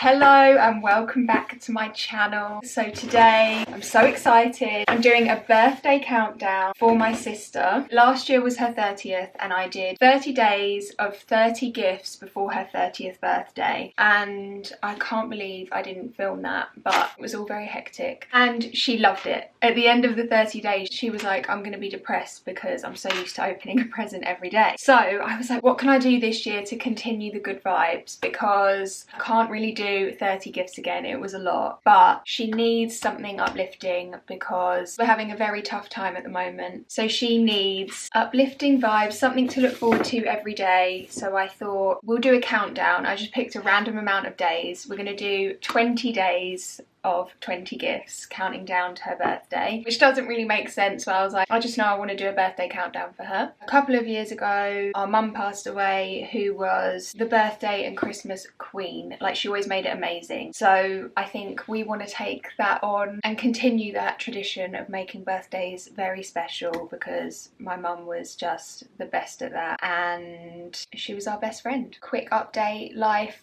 Hello and welcome back to my channel. So today I'm so excited. I'm doing a birthday countdown for my sister. Last year was her 30th and I did 30 days of 30 gifts before her 30th birthday, and I can't believe I didn't film that, but it was all very hectic and she loved it. At the end of the 30 days she was like, I'm gonna be depressed because I'm so used to opening a present every day. So I was like, what can I do this year to continue the good vibes, because I can't really do 30 gifts again, it was a lot, but she needs something uplifting because we're having a very tough time at the moment. So she needs uplifting vibes, something to look forward to every day. So I thought we'll do a countdown. I just picked a random amount of days. We're going to do 20 days of 20 gifts counting down to her birthday, which doesn't really make sense, but I was like, I just know I want to do a birthday countdown for her. A couple of years ago our mum passed away, who was the birthday and Christmas queen. Like, she always made it amazing. So I think we want to take that on and continue that tradition of making birthdays very special, because my mum was just the best at that and she was our best friend. Quick update, life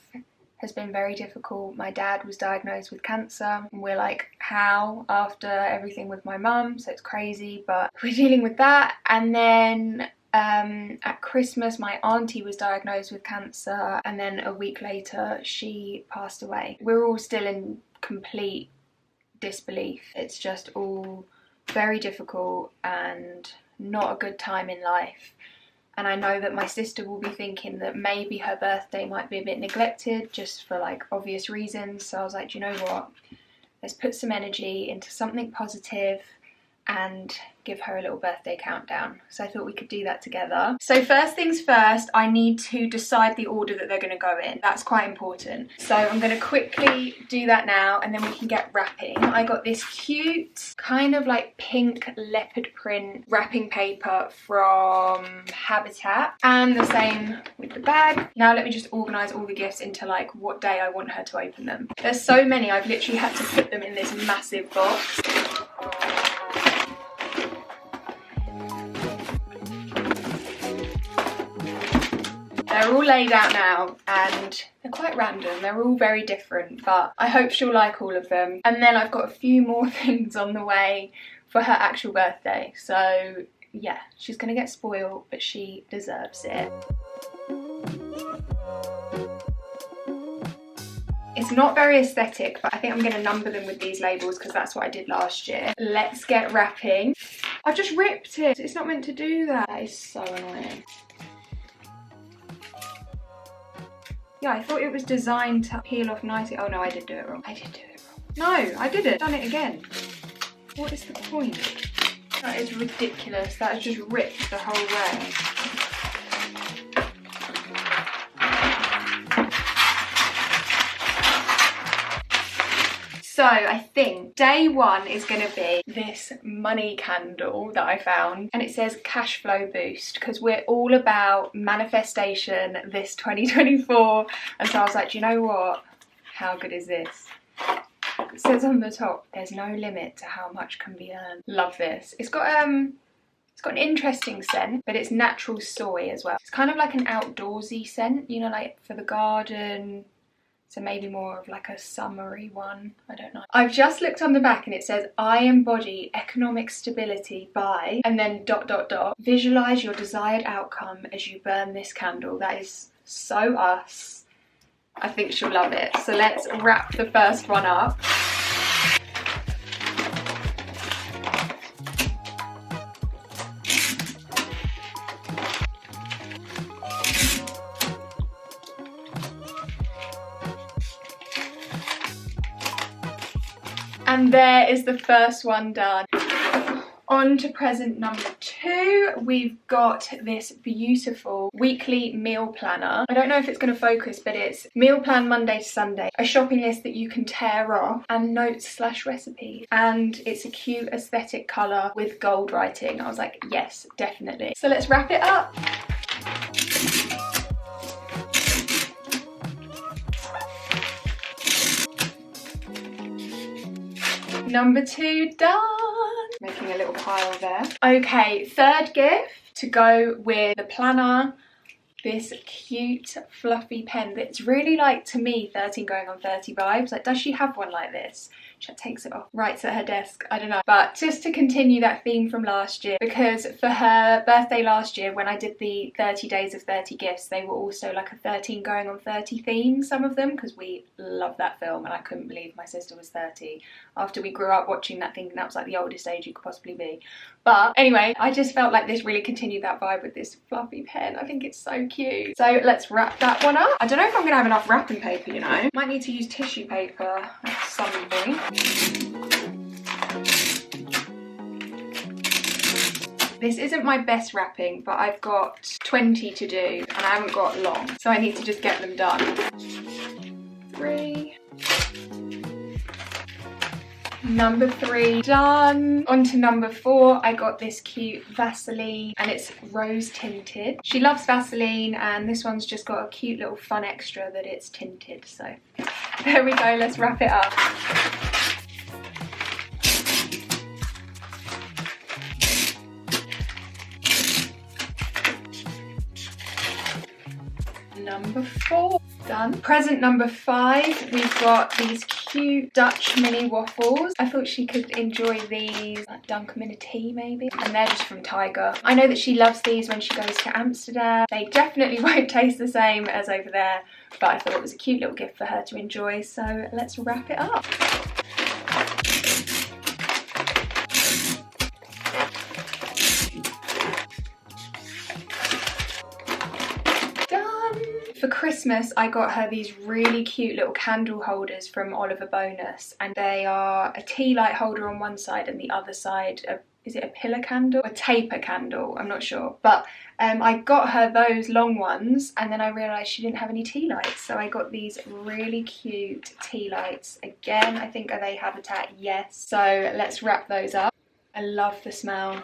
has been very difficult. My dad was diagnosed with cancer and we're like, how, after everything with my mum? So it's crazy, but we're dealing with that. And then at Christmas my auntie was diagnosed with cancer, and then a week later she passed away. We're all still in complete disbelief. It's just all very difficult and not a good time in life. And I know that my sister will be thinking that maybe her birthday might be a bit neglected just for like obvious reasons. So I was like, do you know what? Let's put some energy into something positive and give her a little birthday countdown. So I thought we could do that together. So first things first, I need to decide the order that they're going to go in. That's quite important. So I'm going to quickly do that now and then we can get wrapping. I got this cute kind of like pink leopard print wrapping paper from Habitat, and the same with the bag. Now let me just organise all the gifts into like what day I want her to open them. There's so many, I've literally had to put them in this massive box. They're all laid out now and they're quite random. They're all very different, but I hope she'll like all of them. And then I've got a few more things on the way for her actual birthday. So yeah, she's gonna get spoiled, but she deserves it. It's not very aesthetic, but I think I'm going to number them with these labels because that's what I did last year. Let's get wrapping. I've just ripped it. It's not meant to do that. That is so annoying. Yeah, I thought it was designed to peel off nicely. Oh no, I did do it wrong. I did do it wrong. No, I did it. Done it again. What is the point? That is ridiculous. That has just ripped the whole way. So I think day one is going to be this money candle that I found, and it says cash flow boost because we're all about manifestation this 2024. And so I was like, do you know what? How good is this? It says on the top, there's no limit to how much can be earned. Love this. It's got an interesting scent, but it's natural soy as well. It's kind of like an outdoorsy scent, you know, like for the garden. So maybe more of like a summery one, I don't know. I've just looked on the back and it says, I embody economic stability by, and then ... Visualize your desired outcome as you burn this candle. That is so us. I think she'll love it. So let's wrap the first one up. And there is the first one done. On to present number 2. We've got this beautiful weekly meal planner. I don't know if it's going to focus, but it's meal plan Monday to Sunday. A shopping list that you can tear off, and notes/recipes. And it's a cute aesthetic colour with gold writing. I was like, yes, definitely. So let's wrap it up. Number 2 done. Making a little pile there. Okay, third gift to go with the planner this cute fluffy pen that's really like, to me, 13 going on 30 vibes. Like, does she have one like this? She takes it off, writes at her desk, I don't know. But just to continue that theme from last year, because for her birthday last year, when I did the 30 days of 30 gifts, they were also like a 13 going on 30 theme, some of them, because we love that film and I couldn't believe my sister was 30 after we grew up watching that, thinking that was like the oldest age you could possibly be. But anyway, I just felt like this really continued that vibe with this fluffy pen. I think it's so cute. So let's wrap that one up. I don't know if I'm gonna have enough wrapping paper, you know. Might need to use tissue paper at some point. This isn't my best wrapping, but I've got 20 to do and I haven't got long, so I need to just get them done. 3. Number 3 done. On to number 4. I got this cute Vaseline and it's rose tinted. She loves Vaseline and this one's just got a cute little fun extra that it's tinted. So there we go, let's wrap it up. Number 4 done. Present number 5, we've got these cute Dutch mini waffles. I thought she could enjoy these, like dunk them in a tea maybe, and they're just from Tiger. I know that she loves these when she goes to Amsterdam. They definitely won't taste the same as over there, but I thought it was a cute little gift for her to enjoy, so let's wrap it up. For Christmas, I got her these really cute little candle holders from Oliver Bonus, and they are a tea light holder on one side and the other side, is it a pillar candle? A taper candle, I'm not sure. But I got her those long ones and then I realised she didn't have any tea lights. So I got these really cute tea lights. Again, I think, are they Habitat? Yes. So let's wrap those up. I love the smell.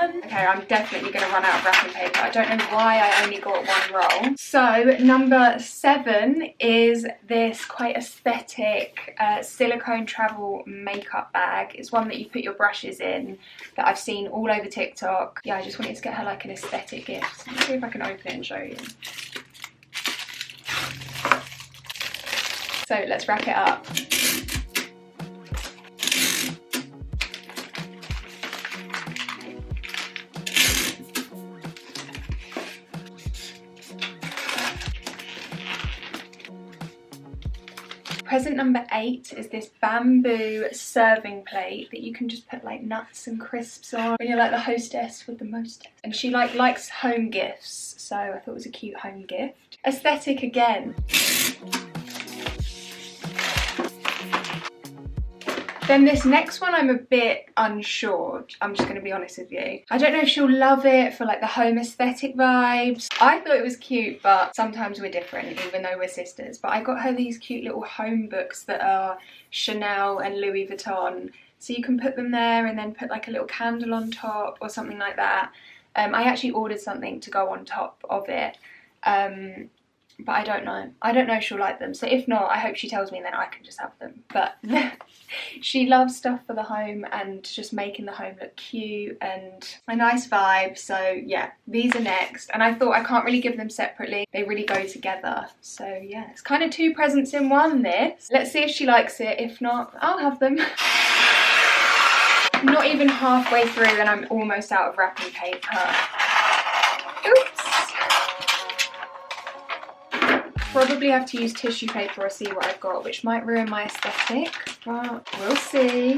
Okay, I'm definitely going to run out of wrapping paper. I don't know why I only got one roll. So number 7 is this quite aesthetic silicone travel makeup bag. It's one that you put your brushes in that I've seen all over TikTok. Yeah, I just wanted to get her like an aesthetic gift. Let's see if I can open it and show you. So let's wrap it up. Present number 8 is this bamboo serving plate that you can just put like nuts and crisps on when you're like the hostess with the mostess. And she likes home gifts, so I thought it was a cute home gift. Aesthetic again. Then this next one I'm a bit unsure, I'm just going to be honest with you. I don't know if she'll love it for like the home aesthetic vibes. I thought it was cute, but sometimes we're different even though we're sisters. But I got her these cute little home books that are Chanel and Louis Vuitton. So you can put them there and then put like a little candle on top or something like that. I actually ordered something to go on top of it. But I don't know. I don't know if she'll like them. So if not, I hope she tells me and then I can just have them. But she loves stuff for the home and just making the home look cute and a nice vibe. So yeah, these are next. And I thought I can't really give them separately. They really go together. So yeah, it's kind of 2 presents in one, this. Let's see if she likes it. If not, I'll have them. Not even halfway through and I'm almost out of wrapping paper. Oops. Probably have to use tissue paper or see what I've got, which might ruin my aesthetic, but we'll see.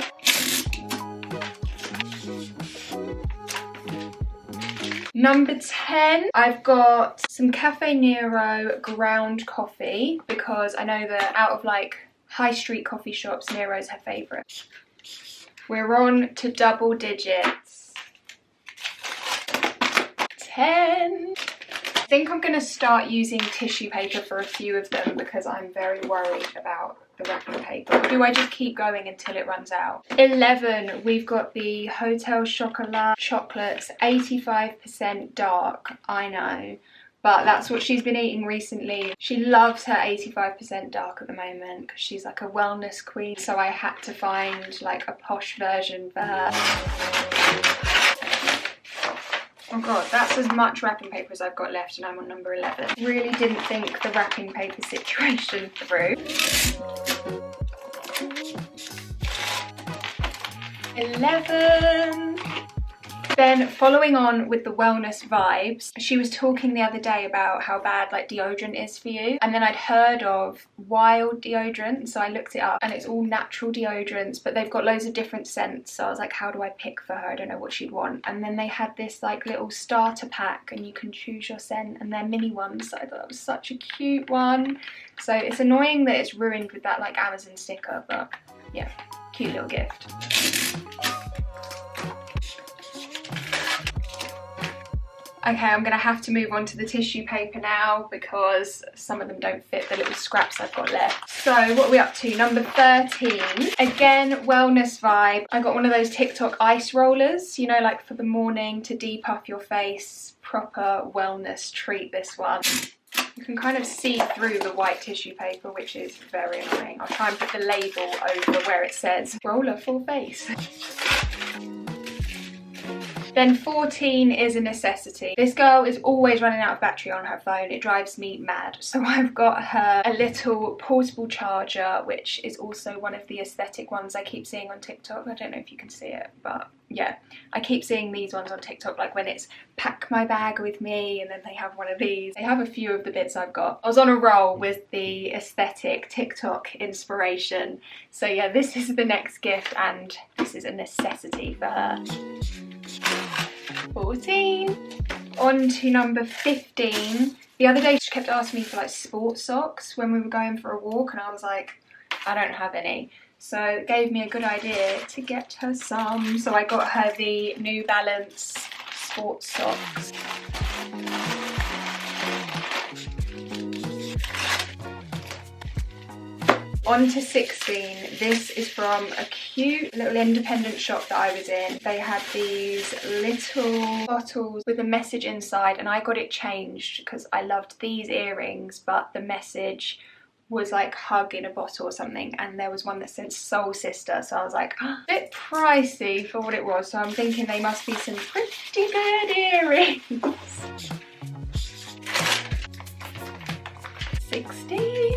Number 10, I've got some Caffè Nero ground coffee because I know that out of like high street coffee shops, Nero's her favourite. We're on to double digits. 10. I think I'm going to start using tissue paper for a few of them because I'm very worried about the wrapping paper. Or do I just keep going until it runs out? 11, we've got the Hotel Chocolat chocolates, 85% dark, I know. but that's what she's been eating recently. She loves her 85% dark at the moment because she's like a wellness queen, so I had to find like a posh version for her. Oh god, that's as much wrapping paper as I've got left and I'm on number 11. Really didn't think the wrapping paper situation through. 11. Then following on with the wellness vibes, she was talking the other day about how bad like deodorant is for you, and then I'd heard of Wild deodorant, so I looked it up and it's all natural deodorants, but they've got loads of different scents, so I was like, how do I pick for her? I don't know what she'd want. And then they had this like little starter pack and you can choose your scent, and they're mini ones, so I thought that was such a cute one. So it's annoying that it's ruined with that like Amazon sticker, but yeah, cute little gift. Okay, I'm gonna have to move on to the tissue paper now because some of them don't fit the little scraps I've got left. So what are we up to? Number 13. Again, wellness vibe. I got one of those TikTok ice rollers, you know, like for the morning to depuff your face. Proper wellness treat, this one. You can kind of see through the white tissue paper, which is very annoying. I'll try and put the label over where it says roller for face. Then 14 is a necessity. This girl is always running out of battery on her phone. It drives me mad. So I've got her a little portable charger, which is also one of the aesthetic ones I keep seeing on TikTok. I don't know if you can see it, but yeah, I keep seeing these ones on TikTok, like when it's pack my bag with me, and then they have one of these. They have a few of the bits I've got. I was on a roll with the aesthetic TikTok inspiration. So yeah, this is the next gift and this is a necessity for her. 14. On to number 15. The other day she kept asking me for like sports socks when we were going for a walk, and I was like, I don't have any. So it gave me a good idea to get her some. So I got her the New Balance sports socks. On to 16. This is from a cute little independent shop that I was in. They had these little bottles with a message inside, and I got it changed because I loved these earrings, but the message was like hug in a bottle or something, and there was one that said Soul Sister, so I was like, oh, a bit pricey for what it was, so I'm thinking they must be some pretty good earrings. 16.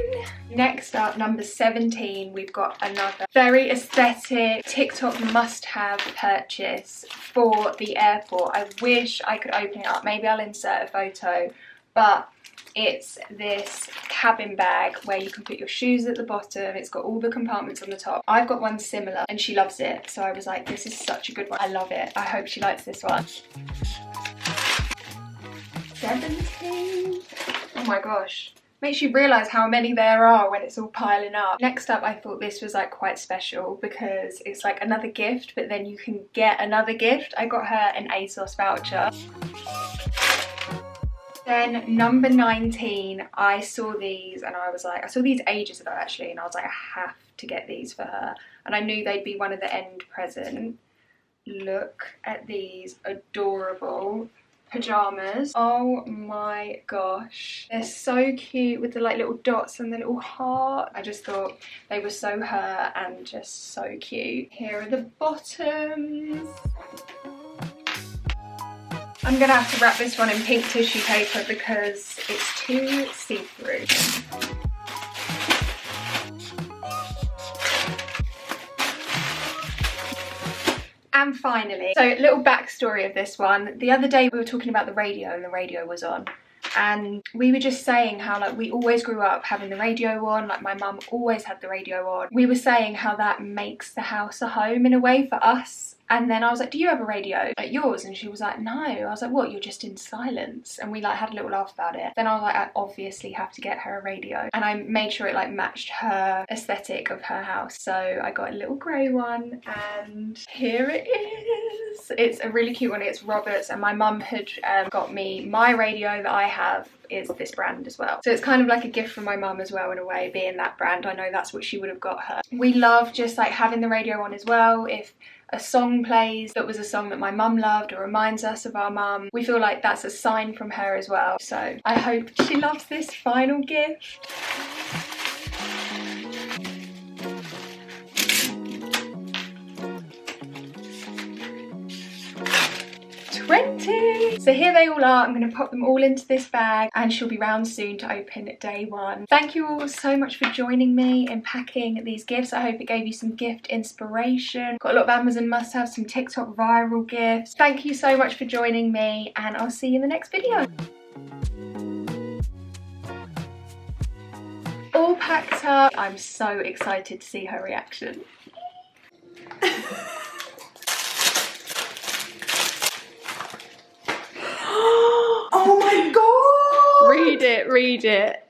Next up, number 17, we've got another very aesthetic TikTok must-have purchase for the airport. I wish I could open it up. Maybe I'll insert a photo, but it's this cabin bag where you can put your shoes at the bottom. It's got all the compartments on the top. I've got one similar and she loves it, so I was like, this is such a good one. I love it. I hope she likes this one. 17. Oh my gosh. Makes you realise how many there are when it's all piling up. Next up, I thought this was like quite special because it's like another gift, but then you can get another gift. I got her an ASOS voucher. Then number 19, I saw these and I was like, I saw these ages ago actually, and I was like, I have to get these for her. And I knew they'd be one of the end present. Look at these adorable pajamas. Oh my gosh, they're so cute with the like little dots and the little heart. I just thought they were so her and just so cute. Here are the bottoms. I'm gonna have to wrap this one in pink tissue paper because it's too see-through. And finally, so little backstory of this one. The other day we were talking about the radio and the radio was on. And we were just saying how like we always grew up having the radio on, like my mum always had the radio on. We were saying how that makes the house a home in a way for us. And then I was like, do you have a radio like yours? And she was like, no. I was like, what, you're just in silence? And we like had a little laugh about it. Then I was like, I obviously have to get her a radio. And I made sure it like matched her aesthetic of her house. So I got a little grey one and here it is. It's a really cute one. It's Roberts, and my mum had got me my radio that I have is this brand as well. So it's kind of like a gift from my mum as well in a way, being that brand. I know that's what she would have got her. We love just like having the radio on as well. If a song plays that was a song that my mum loved or reminds us of our mum, we feel like that's a sign from her as well. So I hope she loves this final gift. 20. So here they all are. I'm going to pop them all into this bag and she'll be round soon to open day one. Thank you all so much for joining me in packing these gifts. I hope it gave you some gift inspiration. Got a lot of Amazon must-haves, some TikTok viral gifts. Thank you so much for joining me and I'll see you in the next video. All packed up. I'm so excited to see her reaction. Oh my god! Read it, read it.